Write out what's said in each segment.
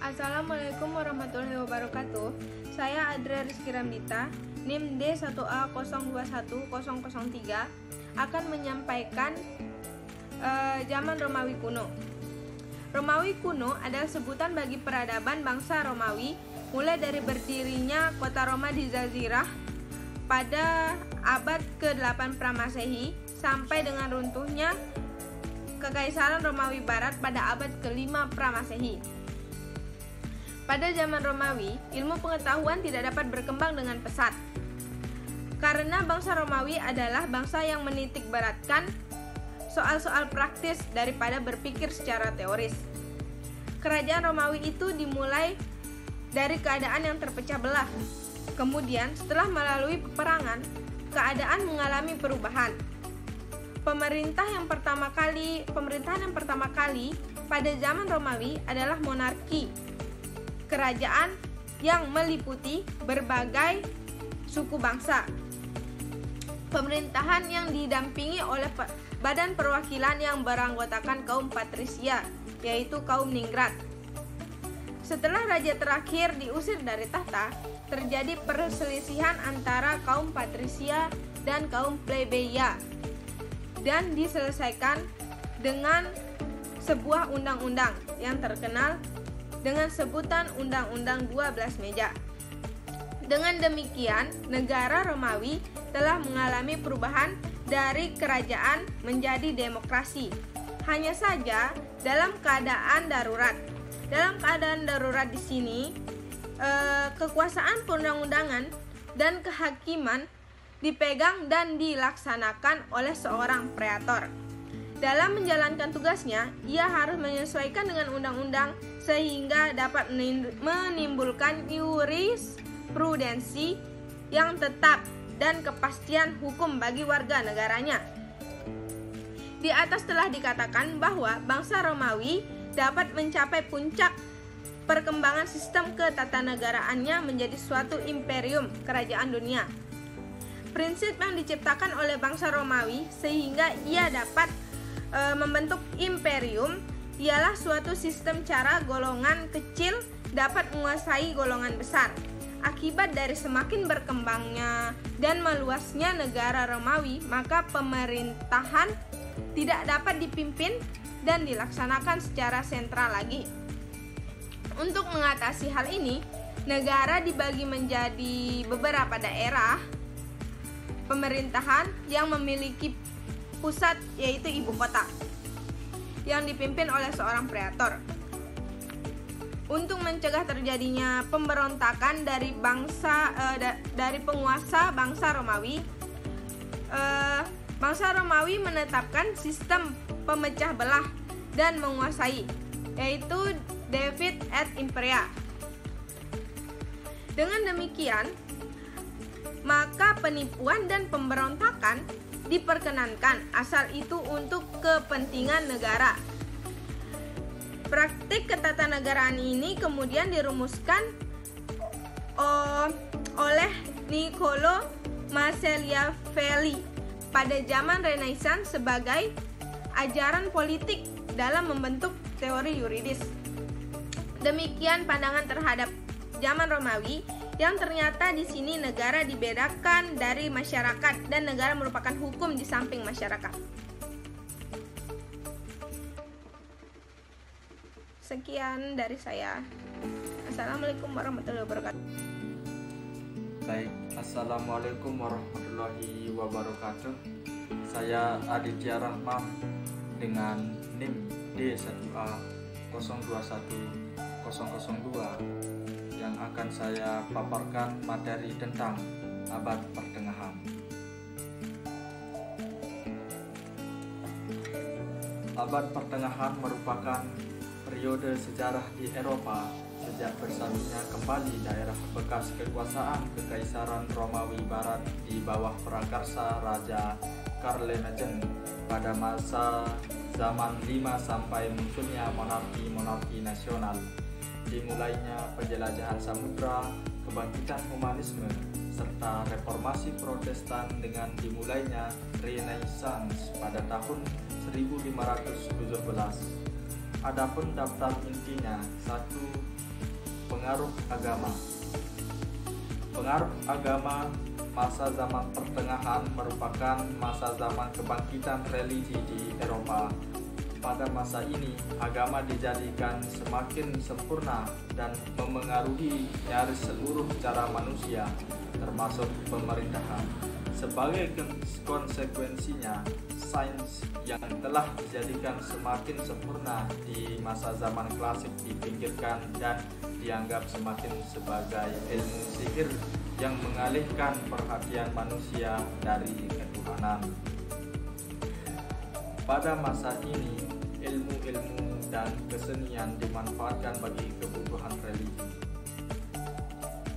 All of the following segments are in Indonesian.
Assalamualaikum warahmatullahi wabarakatuh. Saya Adria Rizky Ramdita, NIM D1A021003 akan menyampaikan zaman Romawi kuno. Romawi kuno adalah sebutan bagi peradaban bangsa Romawi mulai dari berdirinya kota Roma di Jazirah pada abad ke-8 Pramasehi sampai dengan runtuhnya Kekaisaran Romawi Barat pada abad ke-5 Pramasehi. Pada zaman Romawi, ilmu pengetahuan tidak dapat berkembang dengan pesat. Karena bangsa Romawi adalah bangsa yang menitik beratkan soal-soal praktis daripada berpikir secara teoris. Kerajaan Romawi itu dimulai dari keadaan yang terpecah belah. Kemudian, setelah melalui peperangan, keadaan mengalami perubahan. Pemerintahan yang pertama kali pada zaman Romawi adalah monarki. Kerajaan yang meliputi berbagai suku bangsa. Pemerintahan yang didampingi oleh badan perwakilan yang beranggotakan kaum patrisia, yaitu kaum ningrat. Setelah raja terakhir diusir dari tahta, terjadi perselisihan antara kaum patrisia dan kaum plebeia, dan diselesaikan dengan sebuah undang-undang yang terkenal dengan sebutan Undang-Undang 12 Meja. Dengan demikian, negara Romawi telah mengalami perubahan dari kerajaan menjadi demokrasi. Hanya saja dalam keadaan darurat. Dalam keadaan darurat di sini, kekuasaan perundang-undangan dan kehakiman dipegang dan dilaksanakan oleh seorang pretor. Dalam menjalankan tugasnya, ia harus menyesuaikan dengan undang-undang sehingga dapat menimbulkan jurisprudensi yang tetap dan kepastian hukum bagi warga negaranya. Di atas telah dikatakan bahwa bangsa Romawi dapat mencapai puncak perkembangan sistem ketatanegaraannya menjadi suatu imperium kerajaan dunia. Prinsip yang diciptakan oleh bangsa Romawi sehingga ia dapat membentuk imperium ialah suatu sistem cara golongan kecil dapat menguasai golongan besar. Akibat dari semakin berkembangnya dan meluasnya negara Romawi, maka pemerintahan tidak dapat dipimpin dan dilaksanakan secara sentral lagi. Untuk mengatasi hal ini, negara dibagi menjadi beberapa daerah pemerintahan yang memiliki pusat, yaitu ibu kota, yang dipimpin oleh seorang pretor. Untuk mencegah terjadinya pemberontakan dari penguasa bangsa Romawi, bangsa Romawi menetapkan sistem pemecah belah dan menguasai, yaitu Divide et Imperia. Dengan demikian, maka penipuan dan pemberontakan diperkenankan, asal itu untuk kepentingan negara. Praktik ketatanegaraan ini kemudian dirumuskan oleh Niccolo Machiavelli pada zaman Renaissance sebagai ajaran politik dalam membentuk teori yuridis. Demikian pandangan terhadap zaman Romawi, yang ternyata di sini negara dibedakan dari masyarakat dan negara merupakan hukum di samping masyarakat. Sekian dari saya. Assalamualaikum warahmatullahi wabarakatuh. Baik, assalamualaikum warahmatullahi wabarakatuh. Saya Aditya Rahman dengan NIM D1A021002 yang akan saya paparkan materi tentang abad pertengahan. Abad pertengahan merupakan periode sejarah di Eropa sejak bersatunya kembali daerah bekas kekuasaan Kekaisaran Romawi Barat di bawah prakarsa Raja Carlemagne pada masa zaman 5 sampai munculnya monarki nasional. Dimulainya penjelajahan samudra, kebangkitan humanisme, serta reformasi Protestan dengan dimulainya Renaissance pada tahun 1517. Adapun daftar intinya: 1. pengaruh agama. Pengaruh agama masa zaman pertengahan merupakan masa zaman kebangkitan religi di Eropa. Pada masa ini, agama dijadikan semakin sempurna dan memengaruhi nyaris seluruh cara manusia, termasuk pemerintahan. Sebagai konsekuensinya, sains yang telah dijadikan semakin sempurna di masa zaman klasik dipinggirkan dan dianggap semakin sebagai ilmu sihir yang mengalihkan perhatian manusia dari ketuhanan. Pada masa ini, ilmu-ilmu dan kesenian dimanfaatkan bagi kebutuhan religi.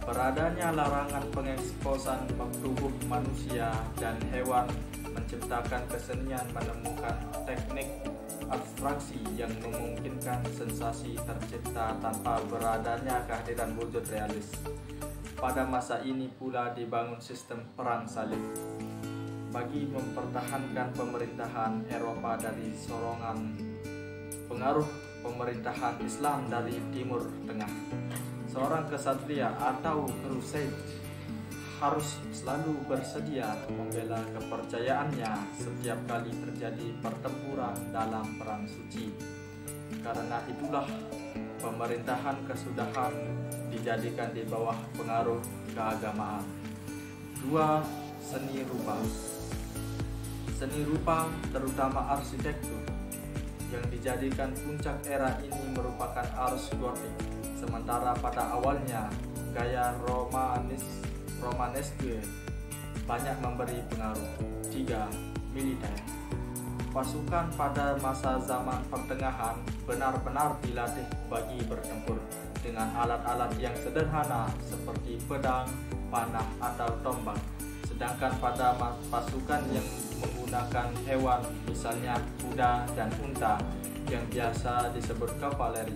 Beradanya larangan pengeksposan tubuh manusia dan hewan menciptakan kesenian menemukan teknik abstraksi yang memungkinkan sensasi tercipta tanpa beradanya kehadiran wujud realis. Pada masa ini pula dibangun sistem perang salib bagi mempertahankan pemerintahan Eropa dari sorongan pengaruh pemerintahan Islam dari Timur Tengah. Seorang kesatria atau crusade harus selalu bersedia membela kepercayaannya setiap kali terjadi pertempuran dalam perang suci. Karena itulah pemerintahan kesudahan dijadikan di bawah pengaruh keagamaan. 2. Seni rupa. Seni rupa terutama arsitektur yang dijadikan puncak era ini merupakan arus gotik, sementara pada awalnya gaya Romanesque banyak memberi pengaruh. 3. Militer. Pasukan pada masa zaman pertengahan benar-benar dilatih bagi bertempur dengan alat-alat yang sederhana seperti pedang, panah, atau tombak. Sedangkan pada pasukan yang menggunakan hewan, misalnya kuda dan unta, yang biasa disebut kavaleri,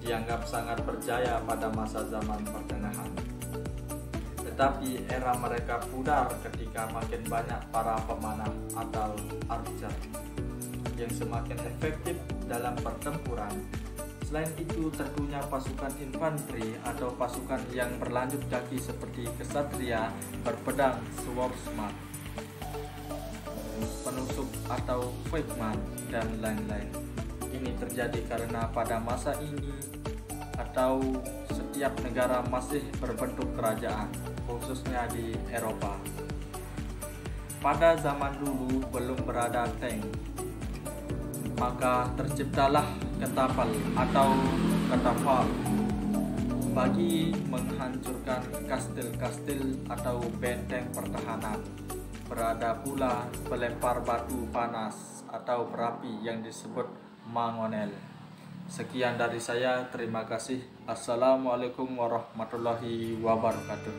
dianggap sangat berjaya pada masa zaman pertengahan. Tetapi era mereka pudar ketika makin banyak para pemanah atau archer yang semakin efektif dalam pertempuran. Selain itu, tentunya pasukan infanteri atau pasukan yang berlanjut kaki seperti kesatria, berpedang, swordsman, penusuk atau pikeman, dan lain-lain. Ini terjadi karena pada masa ini atau setiap negara masih berbentuk kerajaan, khususnya di Eropa. Pada zaman dulu belum berada tank, maka terciptalah ketapel atau katapal bagi menghancurkan kastil-kastil atau benteng pertahanan. Berada pula pelempar batu panas atau berapi yang disebut mangonel. Sekian dari saya, terima kasih. Assalamualaikum warahmatullahi wabarakatuh.